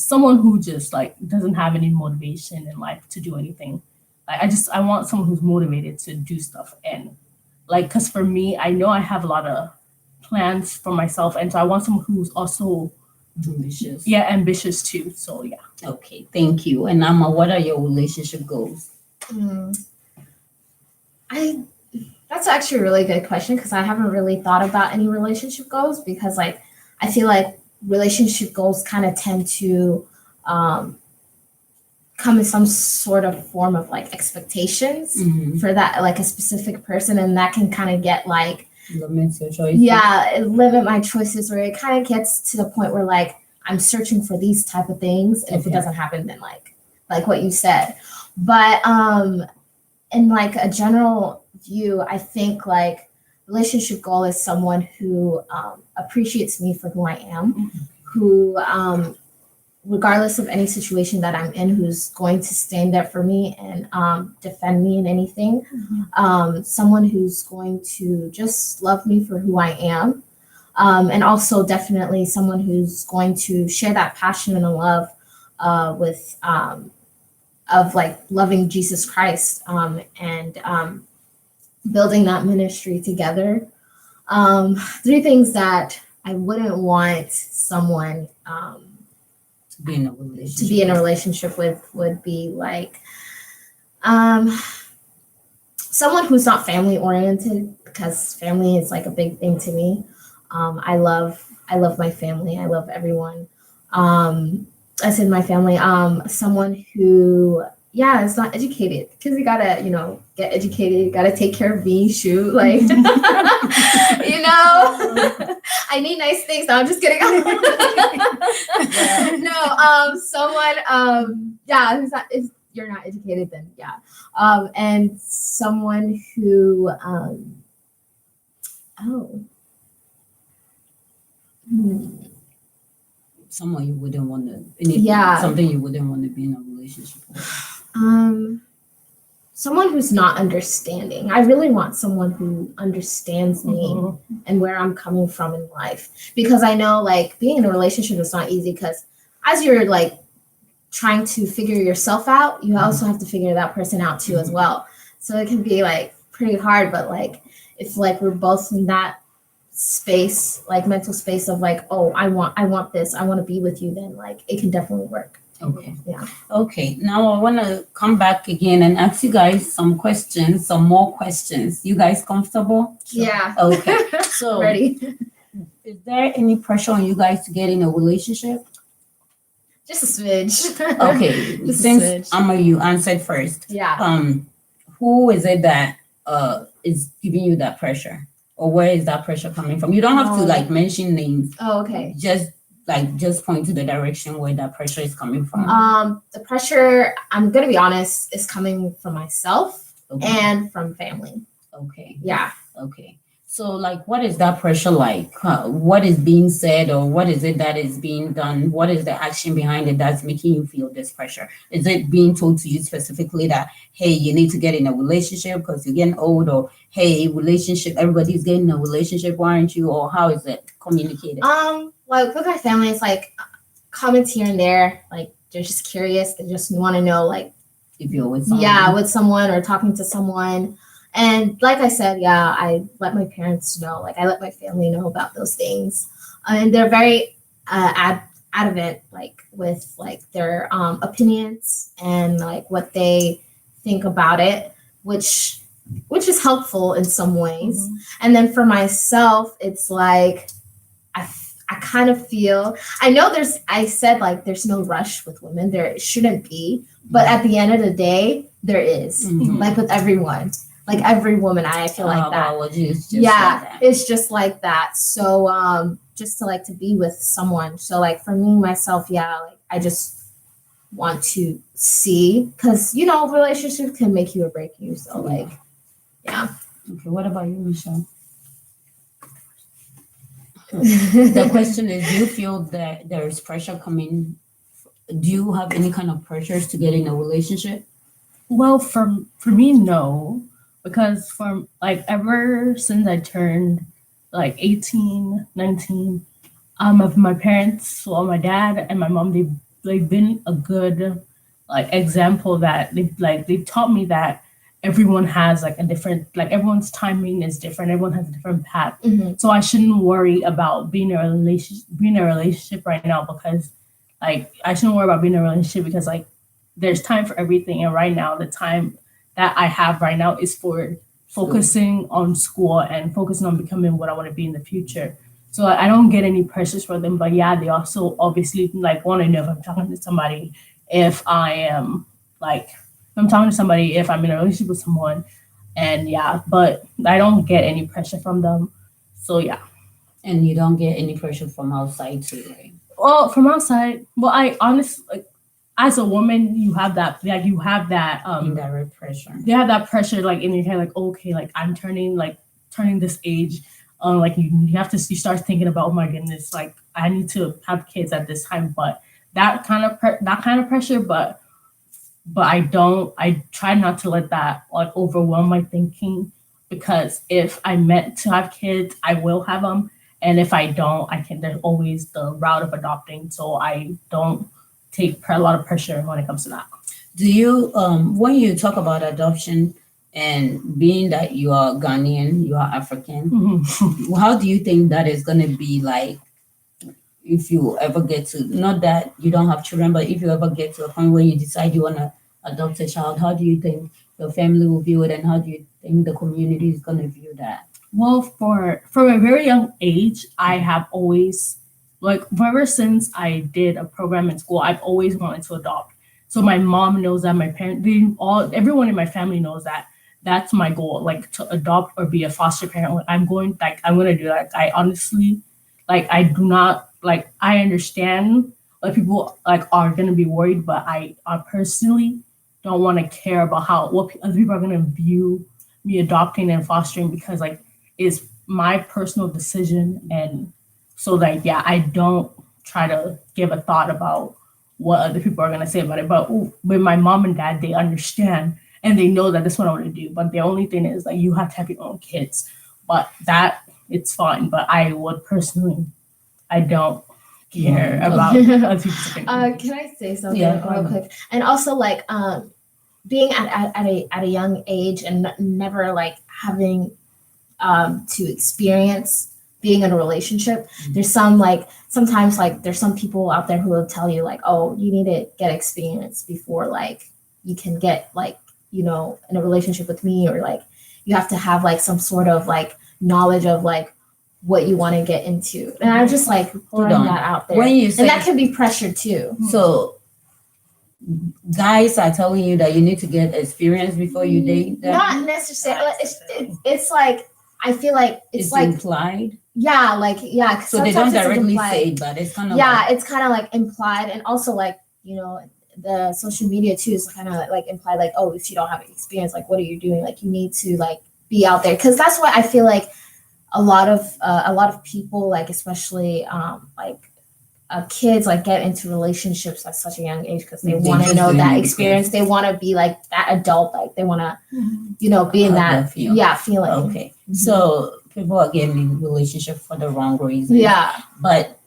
someone who just like doesn't have any motivation in life to do anything. Like I want someone who's motivated to do stuff, and like because for me, I know I have a lot of plans for myself, and so I want someone who's also Ambitious. ambitious too. So yeah. Okay, thank you. And Amma, what are your relationship goals? That's actually a really good question, because I haven't really thought about any relationship goals, because like I feel like relationship goals kind of tend to come in some sort of form of like expectations for that like a specific person, and that can kind of get like Limits your choices. it limit my choices, where it kind of gets to the point where like I'm searching for these type of things, and if it Okay. doesn't happen, then like what you said. But in like a general view, I think like relationship goal is someone who appreciates me for who I am, who regardless of any situation that I'm in, who's going to stand there for me and defend me in anything. Someone who's going to just love me for who I am. And also definitely someone who's going to share that passion and love with of like loving Jesus Christ and building that ministry together. 3 things that I wouldn't want someone To be in a relationship. to be in a relationship with would be like someone who's not family oriented, because family is like a big thing to me. I love my family. I love everyone. I said my family. Someone who, yeah, is not educated, because you gotta, get educated. You gotta take care of me. Shoot, like, I need nice things. No, I'm just kidding. No, someone, yeah, who's not, if you're not educated, then yeah. And someone who, Someone you wouldn't want to, Yeah. something you wouldn't want to be in a relationship with. Someone who's not understanding. I really want someone who understands me and where I'm coming from in life, because I know like being in a relationship is not easy, because as you're like trying to figure yourself out, you also have to figure that person out too as well. So it can be like pretty hard, but like if like we're both in that space, like mental space of like, oh, I want this, I want to be with you, then like it can definitely work. Okay. Yeah. Okay. Now I want to come back again and ask you guys some more questions. You guys comfortable? Yeah. Okay. So Ready? is there any pressure on you guys to get in a relationship? Just a smidge. Okay. Just a Since smidge. you answered first. Yeah. Who is it that is giving you that pressure? Or where is that pressure coming from? You don't have to like mention names. Oh, okay. Just point to the direction where that pressure is coming from. The pressure, I'm gonna be honest, is coming from myself Okay. and from family. Okay. Yeah. Okay. So, like, what is that pressure like? What is being said, or what is it that is being done? What is the action behind it that's making you feel this pressure? Is it being told to you specifically that, hey, you need to get in a relationship because you're getting old, or hey, relationship, everybody's getting in a relationship, why aren't you? Or how is it communicated? Like with my family, it's like comments here and there. Like they're just curious. They just want to know, like, If you're with someone. yeah, with someone or talking to someone. And like I said, yeah, I let my parents know, like I let my family know about those things. And they're very adamant, like with like their opinions and like what they think about it, which is helpful in some ways. And then for myself, it's like I kind of feel, I know I said like there's no rush with women, there shouldn't be, but at the end of the day, there is. Like with everyone. Like every woman, I feel like that. Biology is just Yeah, like that. it's just like that. So just to like to be with someone. So like for me, myself, yeah, like I just want to see, because relationship can make you or break you. So like, yeah. Okay, what about you, Michelle? The question is, do you feel that there is pressure coming? Do you have any kind of pressures to get in a relationship? Well, for me, no, because from like ever since I turned like 18, 19, of my parents, well, my dad and my mom, they've been a good like example that they've taught me that everyone has like a different, like everyone's timing is different, everyone has a different path. So I shouldn't worry about being in a relationship right now, because like I shouldn't worry about being in a relationship because like there's time for everything. And right now, the time that I have right now is for focusing on school and focusing on becoming what I want to be in the future. So I don't get any pressures for them, but yeah, they also obviously like want to know if I'm talking to somebody, if I'm in a relationship with someone, and yeah, but I don't get any pressure from them. So yeah. And you don't get any pressure from outside too, right? Well, from outside, well, I honestly, like, as a woman, you have that Indirect pressure. you have that pressure like in your head, like, okay, like I'm turning this age. Like you start thinking about, oh my goodness, like I need to have kids at this time. But that kind of pressure, but I try not to let that like overwhelm my thinking, because if I'm meant to have kids, I will have them. And if I don't, there's always the route of adopting. So I don't take a lot of pressure when it comes to that. Do you, when you talk about adoption and being that you are Ghanaian, you are African, how do you think that is going to be like if you ever get to, not that you don't have children, but if you ever get to a point where you decide you want to adopt a child, how do you think the family will view it, and how do you think the community is going to view that? Well, from a very young age, I have always like ever since I did a program in school, I've always wanted to adopt. So my mom knows that, my parents, everyone in my family knows that. That's my goal, like to adopt or be a foster parent. I'm gonna do that. I honestly, like, I do not like. I understand like people like are gonna be worried, but I personally don't want to care about how other people are gonna view me adopting and fostering, because like is my personal decision. And so like yeah, I don't try to give a thought about what other people are gonna say about it. But with my mom and dad, they understand and they know that that's what I want to do. But the only thing is like you have to have your own kids. But that it's fine. But I would personally, I don't care about other people's opinion. Can I say something Yeah, go real ahead. quick? And also, like, being at a young age and never like having to experience being in a relationship. There's some like sometimes like there's some people out there who will tell you like, oh, you need to get experience before like you can get like, you know, in a relationship with me, or like you have to have like some sort of like knowledge of like what you want to get into. And I'm just like throwing on. that out there. When you And say that can be pressure too. so, guys are telling you that you need to get experience before you date them. Not necessarily. It's like I feel like it's like implied. yeah, like yeah. So they don't directly say it, but it's kind of Yeah, it's kind of like implied, and also like, you know, the social media too is kind of like implied, like, oh, if you don't have experience, like what are you doing? Like you need to like be out there, because that's what I feel like a lot of people, like especially like kids, like get into relationships at such a young age because they They want to just know don't that know experience. They want to be like that adult, like they want to, Mhm. you know, be in Have that that feel. feeling. Okay, so people are getting in relationship for the wrong reasons. Yeah. But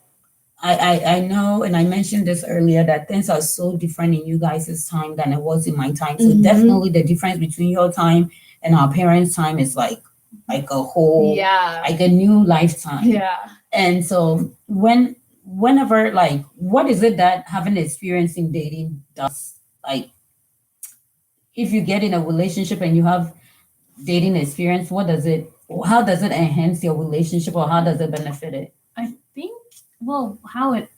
I know, and I mentioned this earlier, that things are so different in you guys' time than it was in my time. So Mhm. definitely the difference between your time and our parents' time is like a whole, Yeah. like a new lifetime. Yeah. And so whenever, like, what is it that having experience in dating does? Like, if you get in a relationship and you have dating experience, how does it enhance your relationship, or how does it benefit it? I think well, how it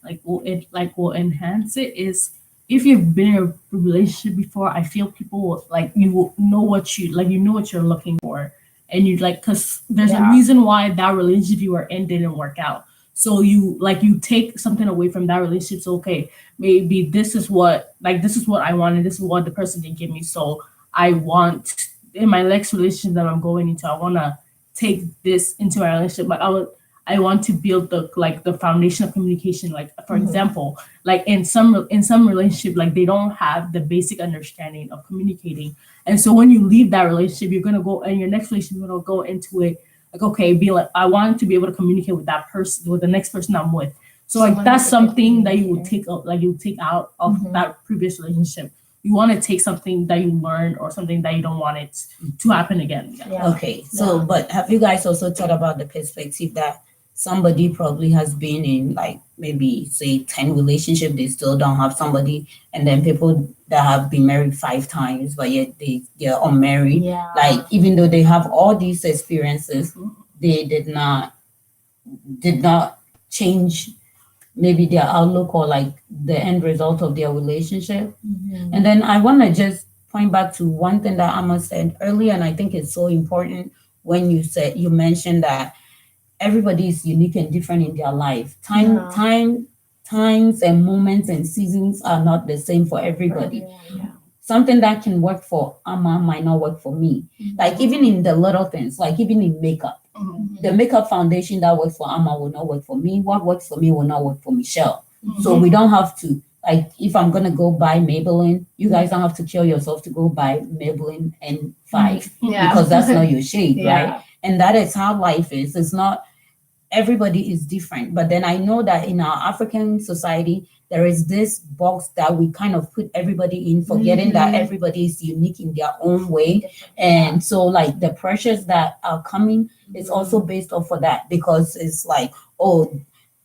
will enhance it is if you've been in a relationship before. I feel people will, like you will know what you know what you're looking for, and you like because there's a Yeah. reason why that relationship you were in didn't work out. So you take something away from that relationship. So okay, maybe this is what I wanted. This is what the person didn't give me. So I want in my next relationship that I'm going into, I want to take this into my relationship. Like I want to build the foundation of communication. Like for Mhm. example, like in some relationship, like they don't have the basic understanding of communicating. And so when you leave that relationship, you're gonna go and your next relationship, you're gonna go into it like, okay, be like, I want to be able to communicate with that person, with the next person I'm with. So like Someone that's who's a good something that you would communicator. take out of Mhm. that previous relationship. You want to take something that you learned or something that you don't want it to happen again. Yeah. Okay, so Yeah. but have you guys also thought about the perspective that somebody probably has been in, like, maybe say 10 relationship, they still don't have somebody, and then people that have been married 5 times but yet they're unmarried, Yeah. like even though they have all these experiences, Mhm. they did not change maybe their outlook or like the end result of their relationship. Mhm. And then I want to just point back to one thing that Amma said earlier, and I think it's so important when you mentioned that everybody is unique and different in their life. Yeah. Times and moments and seasons are not the same for everybody. Yeah. Something that can work for Amma might not work for me. Like even in the little things, like even in makeup. Mhm. The makeup foundation that works for Amma will not work for me. What works for me will not work for Michelle. So Mhm. we don't have to, like, if I'm gonna go buy Maybelline, you guys don't have to kill yourself to go buy Maybelline N5 Yeah. because that's not your shade, right? Yeah. And that is how life is. It's not, everybody is different. But then I know that in our African society, there is this box that we kind of put everybody in, forgetting that Mhm. everybody is unique in their own way. And so like the pressures that are coming is also based off of that, because it's like, oh,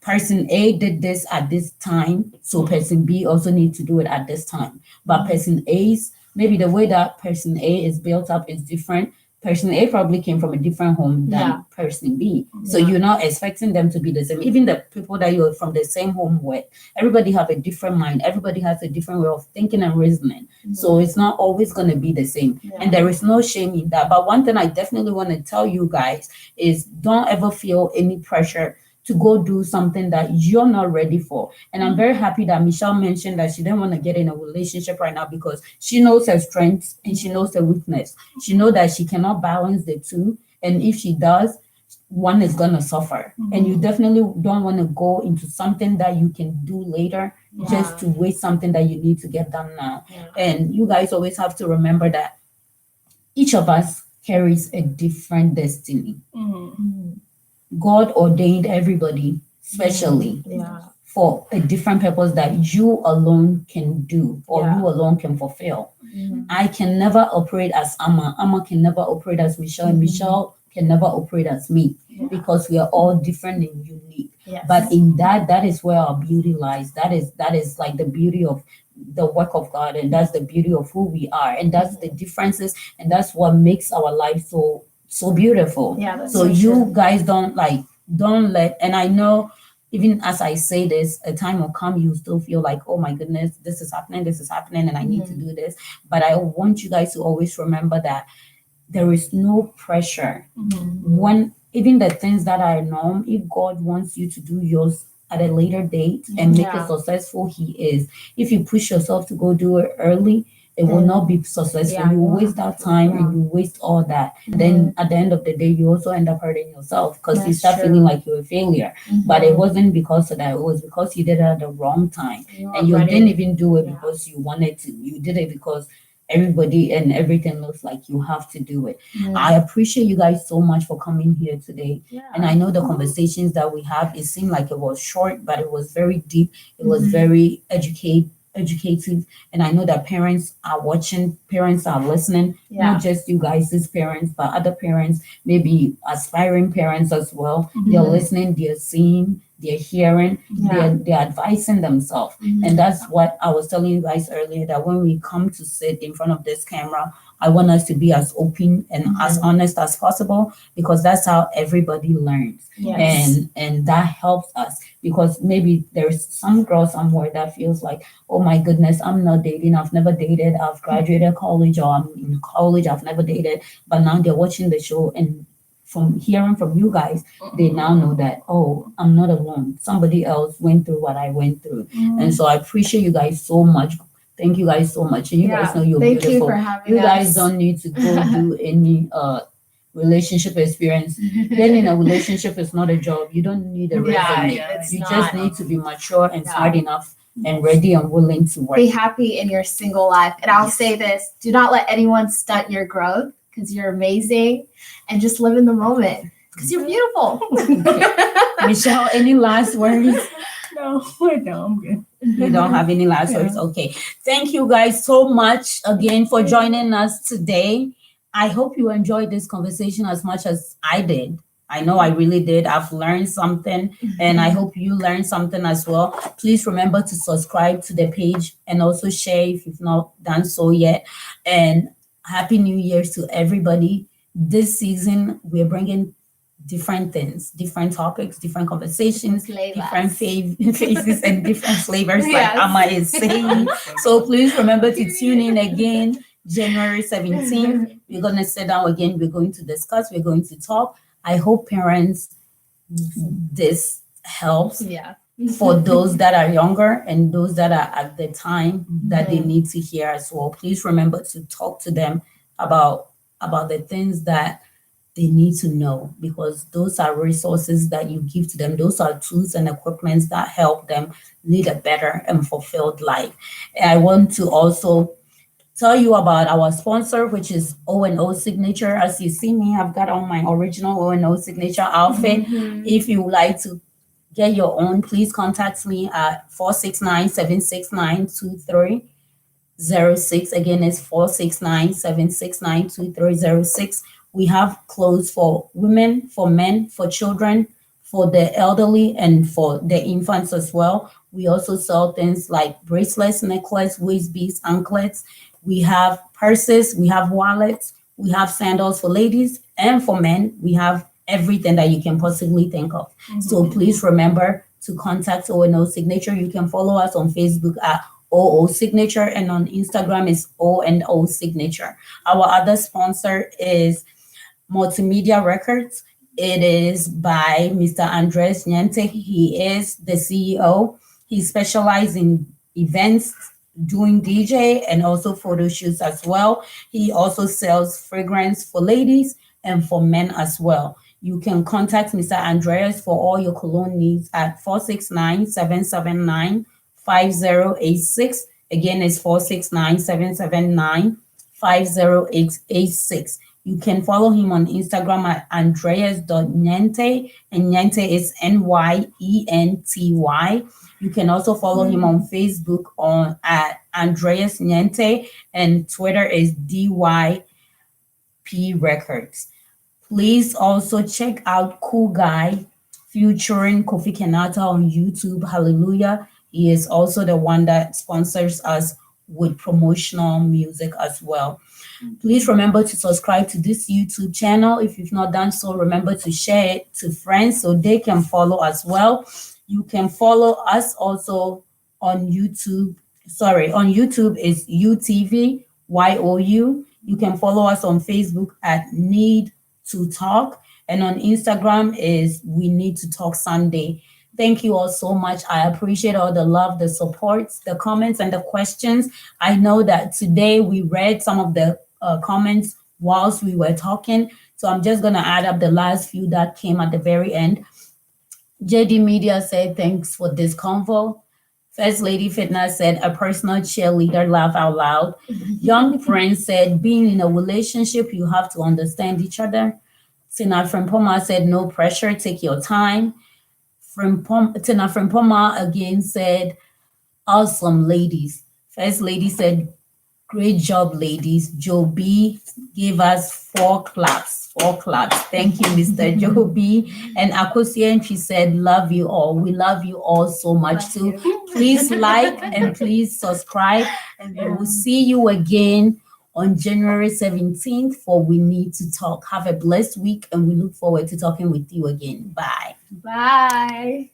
person A did this at this time, so person B also needs to do it at this time. But person A's maybe the way that person A is built up is different. Person A probably came from a different home than Yeah. person B. So Yeah. you're not expecting them to be the same. Even the people that you're from the same home with, everybody have a different mind. Everybody has a different way of thinking and reasoning. So it's not always going to be the same. Yeah. And there is no shame in that. But one thing I definitely want to tell you guys is don't ever feel any pressure to go do something that you're not ready for. And I'm very happy that Michelle mentioned that she didn't want to get in a relationship right now because she knows her strengths and she knows her weakness. She knows that she cannot balance the two. And if she does, one is going to suffer. And you definitely don't want to go into something that you can do later just to waste something that you need to get done now. Yeah. And you guys always have to remember that each of us carries a different destiny. God ordained everybody specially Yeah. for a different purpose that you alone can do or Yeah. you alone can fulfill. Mhm. I can never operate as Amma. Amma can never operate as Michelle. And Michelle can never operate as me because we are all different and unique. Yes. But in that is where our beauty lies. That is like the beauty of the work of God, and that's the beauty of who we are, and that's the differences, and that's what makes our life so beautiful. Yeah, that's So so you true. guys don't let, and I know even as I say this, a time will come you still feel like, oh my goodness, this is happening, and I need to do this. But I want you guys to always remember that there is no pressure. When even the things that are norm, if God wants you to do yours at a later date and make Yeah. it successful, He is. If you push yourself to go do it early, it will not be successful. Yeah, You will yeah. waste that time and you waste all that. Then at the end of the day, you also end up hurting yourself because you That's start true. feeling like you're a failure. But it wasn't because of that. It was because you did it at the wrong time. And you didn't even do it Yeah. because you wanted to. You did it because everybody and everything looks like you have to do it. I appreciate you guys so much for coming here today. And I know the conversations that we have, it seemed like it was short, but it was very deep. It was very educative. And I know that parents are watching, parents are listening, Yeah. not just you guys as parents, but other parents, maybe aspiring parents as well. They're listening, they're seeing, they're hearing, they're advising themselves. And that's what I was telling you guys earlier, that when we come to sit in front of this camera, I want us to be as open and as honest as possible, because that's how everybody learns. Yes. And that helps us, because maybe there's some girl somewhere that feels like, oh my goodness, I'm not dating, I've never dated, I've graduated college, or I'm in college, I've never dated. But now they're watching the show, and from hearing from you guys, they now know that, oh, I'm not alone. Somebody else went through what I went through. And so I appreciate you guys so much. Thank you guys so much. And you guys know you're Thank you beautiful. for having You us. guys don't need to go do any relationship experience. Getting in a relationship is not a job. You don't need a resume. it's You not. just need to be mature and Yeah. smart enough and ready and willing to work. Be happy in your single life. And I'll say this, do not let anyone stunt your growth, because you're amazing, and just live in the moment because you're beautiful. Michelle, any last words? No, I don't. I'm good. You don't have any last words? Okay. Thank you guys so much again for joining us today. I hope you enjoyed this conversation as much as I did. I know I really did. I've learned something, and I hope you learned something as well. Please remember to subscribe to the page and also share if you've not done so yet. And Happy New Year's to everybody. This season, we're bringing different things, different topics, different conversations, different faces, and different flavors, like Yes. Amma is saying. So please remember to tune in again, January 17th. We're going to sit down again. We're going to discuss. We're going to talk. I hope parents, this helps Yeah. for those that are younger and those that are at the time that they need to hear as well. Please remember to talk to them about the things that they need to know, because those are resources that you give to them. Those are tools and equipments that help them lead a better and fulfilled life. And I want to also tell you about our sponsor, which is O&O Signature. As you see me, I've got on my original O&O Signature outfit. If you would like to get your own, please contact me at 469-769-2306. Again, it's 469-769-2306. We have clothes for women, for men, for children, for the elderly, and for the infants as well. We also sell things like bracelets, necklace, waist beads, anklets. We have purses, we have wallets, we have sandals for ladies and for men. We have everything that you can possibly think of. So please remember to contact O&O Signature. You can follow us on Facebook at OO Signature, and on Instagram is O&O Signature. Our other sponsor is Multimedia Records. It is by Mr. Andres Niente. He is the CEO. He specializes in events, doing DJ and also photo shoots as well. He also sells fragrance for ladies and for men as well. You can contact Mr. Andreas for all your cologne needs at 469-779-5086. Again, it's 469-779-5086. You can follow him on Instagram at andreas.niente, and Niente is Nienty. You can also follow him on Facebook at Andreas Niente, and Twitter is DYP Records. Please also check out Cool Guy featuring Kofi Kenata on YouTube. Hallelujah. He is also the one that sponsors us with promotional music as well. Please remember to subscribe to this YouTube channel. If you've not done so, remember to share it to friends so they can follow as well. You can follow us also on YouTube. On YouTube is UTVYOU. You can follow us on Facebook at Need to Talk, and on Instagram is We Need to Talk Sunday. Thank you all so much. I appreciate all the love, the support, the comments, and the questions. I know that today we read some of the comments whilst we were talking, so I'm just going to add up the last few that came at the very end. JD Media said, thanks for this convo. First Lady Fitness said, a personal cheerleader, laugh out loud. Young Friend said, being in a relationship, you have to understand each other. Tina Frimpoma said, no pressure, take your time. Tina Frimpoma again said, awesome ladies. First Lady said, great job, ladies. Joe B gave us 4 claps. 4 claps. Thank you, Mr. Joe B. And Akosia, she said, love you all. We love you all so much too. Please like and please subscribe. And we'll see you again on January 17th for We Need to Talk. Have a blessed week, and we look forward to talking with you again. Bye. Bye.